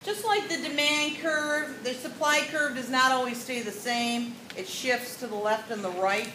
Just like the demand curve, the supply curve does not always stay the same. It shifts to the left and the right.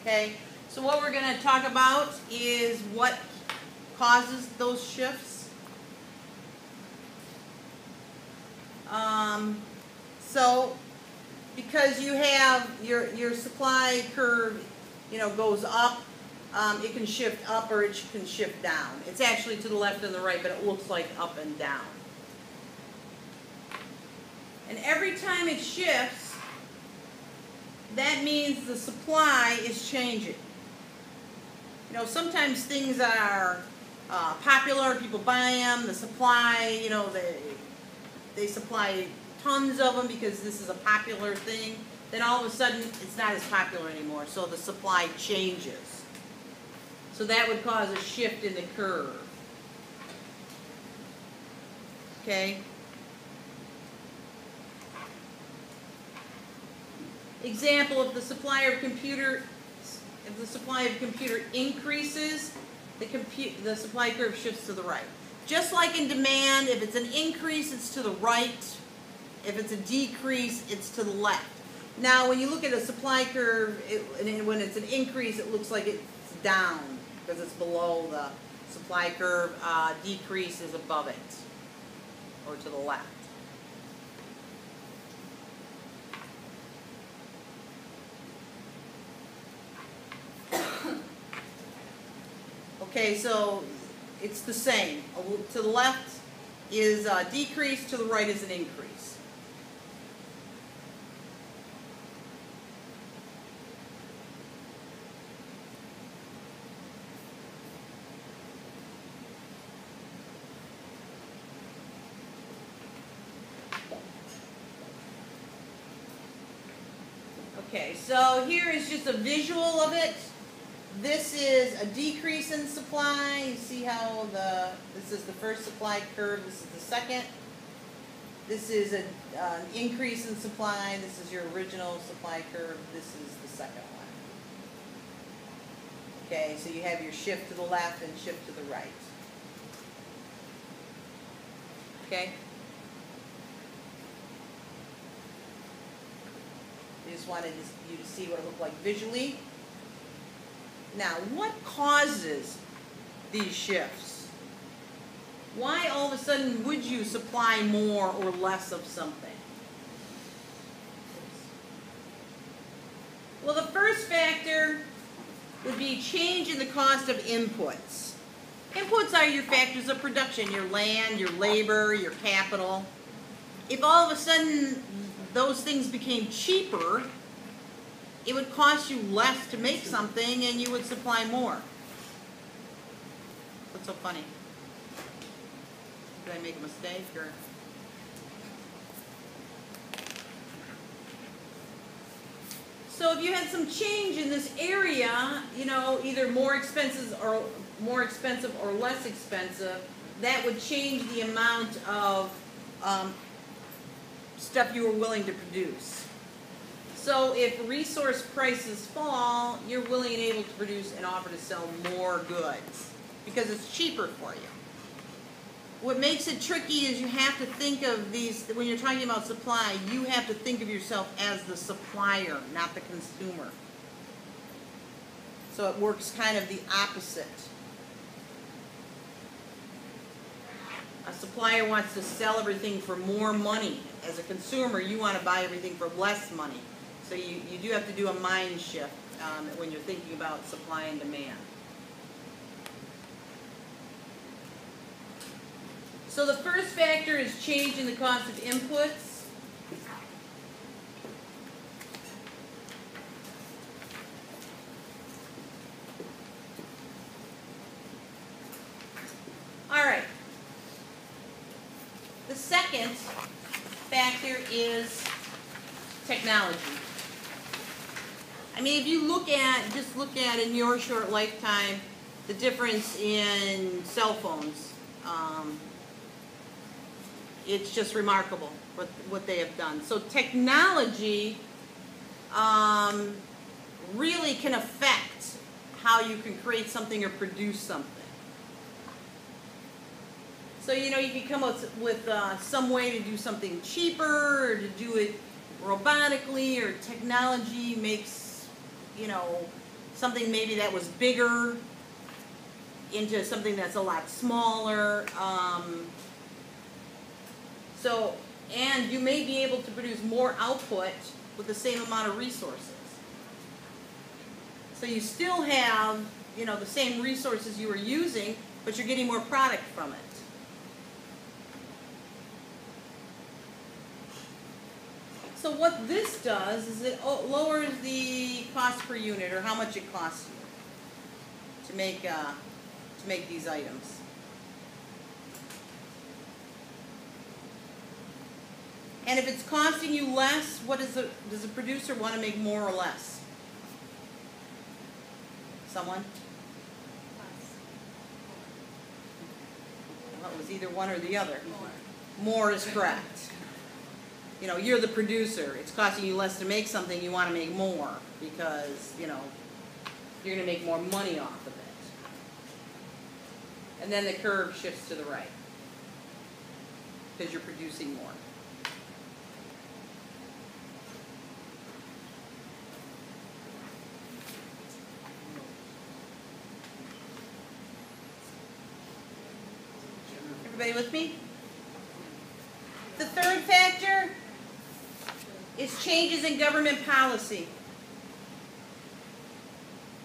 Okay? So what we're going to talk about is what causes those shifts. So because you have your supply curve, goes up, it can shift up or it can shift down. It's actually to the left and the right, but it looks like up and down. And every time it shifts, that means the supply is changing. Sometimes things are popular, people buy them, the supply, they supply tons of them because this is a popular thing. Then all of a sudden, it's not as popular anymore, so the supply changes. So that would cause a shift in the curve. Okay? Example, if the supply of computer increases, the supply curve shifts to the right. Just like in demand, if it's an increase, it's to the right. If it's a decrease, it's to the left. Now, when you look at a supply curve, when it's an increase, it looks like it's down because it's below the supply curve. Decrease is above it, or to the left. Okay, so it's the same. To the left is a decrease, to the right is an increase. Okay, so here is just a visual of it. This is a decrease in supply. You see how this is the first supply curve, this is the second. This is an increase in supply. This is your original supply curve. This is the second one. Okay, so you have your shift to the left and shift to the right. Okay? I just wanted you to see what it looked like visually. Now, what causes these shifts? Why all of a sudden would you supply more or less of something? Well, the first factor would be change in the cost of inputs. Inputs are your factors of production, your land, your labor, your capital. If all of a sudden those things became cheaper, it would cost you less to make something and you would supply more. What's so funny? Did I make a mistake or? So if you had some change in this area, either more expensive or less expensive, that would change the amount of stuff you were willing to produce. So if resource prices fall, you're willing and able to produce and offer to sell more goods because it's cheaper for you. What makes it tricky is you have to think of these, when you're talking about supply, you have to think of yourself as the supplier, not the consumer. So it works kind of the opposite. A supplier wants to sell everything for more money. As a consumer, you want to buy everything for less money. So you do have to do a mind shift when you're thinking about supply and demand. So the first factor is change in the cost of inputs. All right. The second factor is technology. I mean, if you just look at in your short lifetime, the difference in cell phones, it's just remarkable what they have done. So technology really can affect how you can create something or produce something. So, you know, you can come up with some way to do something cheaper, or to do it robotically, or technology makes, you know, something maybe that was bigger into something that's a lot smaller. And you may be able to produce more output with the same amount of resources. So you still have, you know, the same resources you were using, but you're getting more product from it. So what this does is it lowers the cost per unit, or how much it costs you to make these items. And if it's costing you less, does the producer want to make more or less? Someone? Well, it was either one or the other. More is correct. You know, you're the producer. It's costing you less to make something, you want to make more because, you know, you're going to make more money off of it. And then the curve shifts to the right because you're producing more. Everybody with me? The third factor is changes in government policy.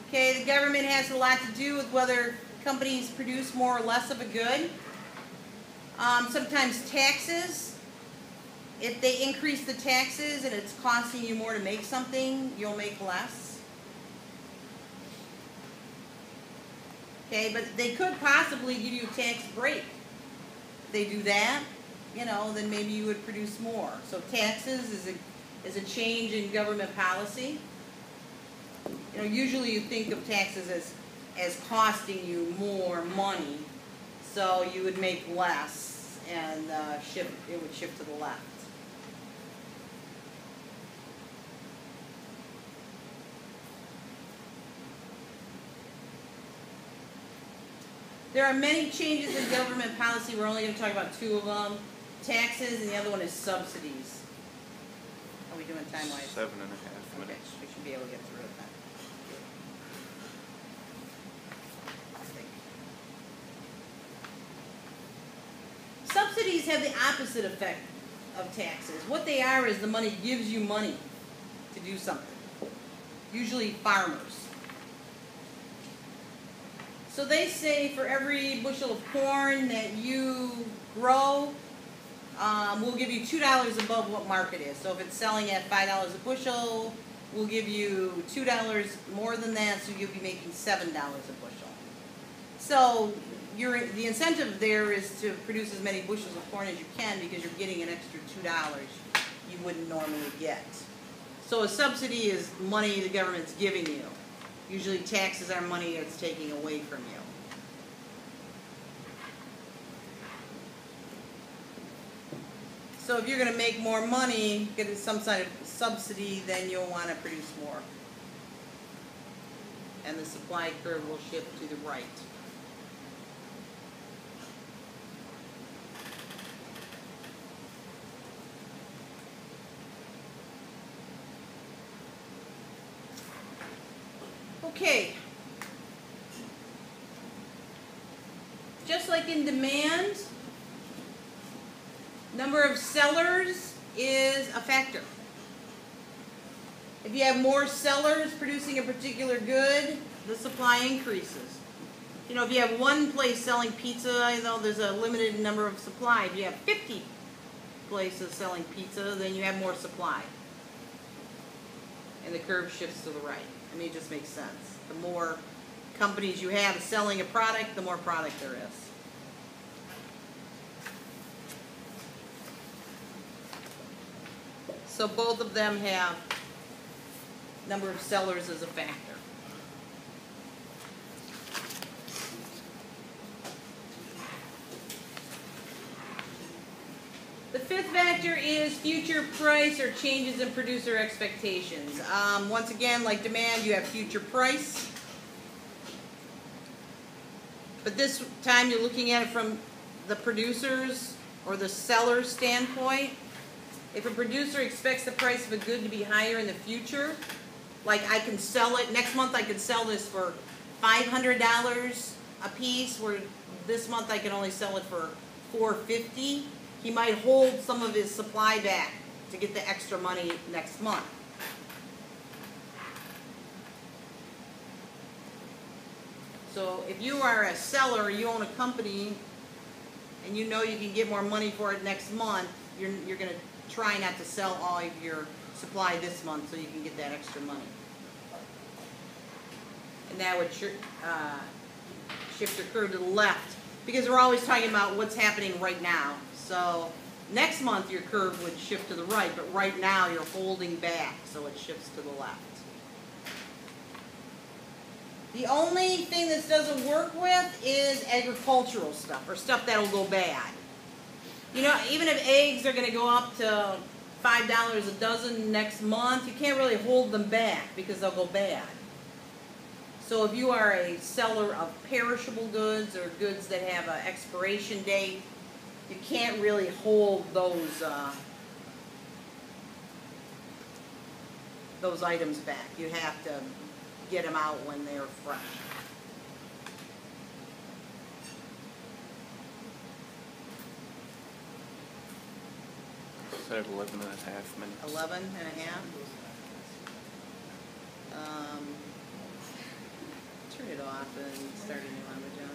Okay, the government has a lot to do with whether companies produce more or less of a good. Sometimes taxes. If they increase the taxes and it's costing you more to make something, you'll make less. Okay, but they could possibly give you a tax break. If they do that, you know, then maybe you would produce more. So taxes is a change in government policy. You know, usually you think of taxes as costing you more money, so you would make less, and it would shift to the left. There are many changes in government policy. We're only going to talk about two of them. Taxes, and the other one is subsidies. How are we doing time-wise? 7.5 minutes. Okay, we should be able to get through it then. Subsidies have the opposite effect of taxes. What they are is the money gives you money to do something. Usually farmers. So they say for every bushel of corn that you grow, we'll give you $2 above what market is. So if it's selling at $5 a bushel, we'll give you $2 more than that, so you'll be making $7 a bushel. So the incentive there is to produce as many bushels of corn as you can, because you're getting an extra $2 you wouldn't normally get. So a subsidy is money the government's giving you. Usually taxes are money it's taking away from you. So if you're going to make more money, get some sort of subsidy, then you'll want to produce more. And the supply curve will shift to the right. Okay. Just like in demand, number of sellers is a factor. If you have more sellers producing a particular good, the supply increases. You know, if you have one place selling pizza, you know, there's a limited number of supply. If you have 50 places selling pizza, then you have more supply. And the curve shifts to the right. I mean, it just makes sense. The more companies you have selling a product, the more product there is. So both of them have number of sellers as a factor. The fifth factor is future price or changes in producer expectations. Once again, like demand, you have future price. But this time you're looking at it from the producer's or the seller's standpoint. If a producer expects the price of a good to be higher in the future, like I can sell it, next month I could sell this for $500 a piece, where this month I can only sell it for $450, he might hold some of his supply back to get the extra money next month. So if you are a seller, you own a company, and you know you can get more money for it next month, you're going to try not to sell all of your supply this month so you can get that extra money. And that would shift your curve to the left, because we're always talking about what's happening right now. So next month your curve would shift to the right, but right now you're holding back, so it shifts to the left. The only thing this doesn't work with is agricultural stuff, or stuff that'll go bad. You know, even if eggs are going to go up to $5 a dozen next month, you can't really hold them back because they'll go bad. So if you are a seller of perishable goods or goods that have an expiration date, you can't really hold those items back. You have to get them out when they're fresh. So 11 and a half minutes. 11 and a half. Turn it off and start a new one, would you?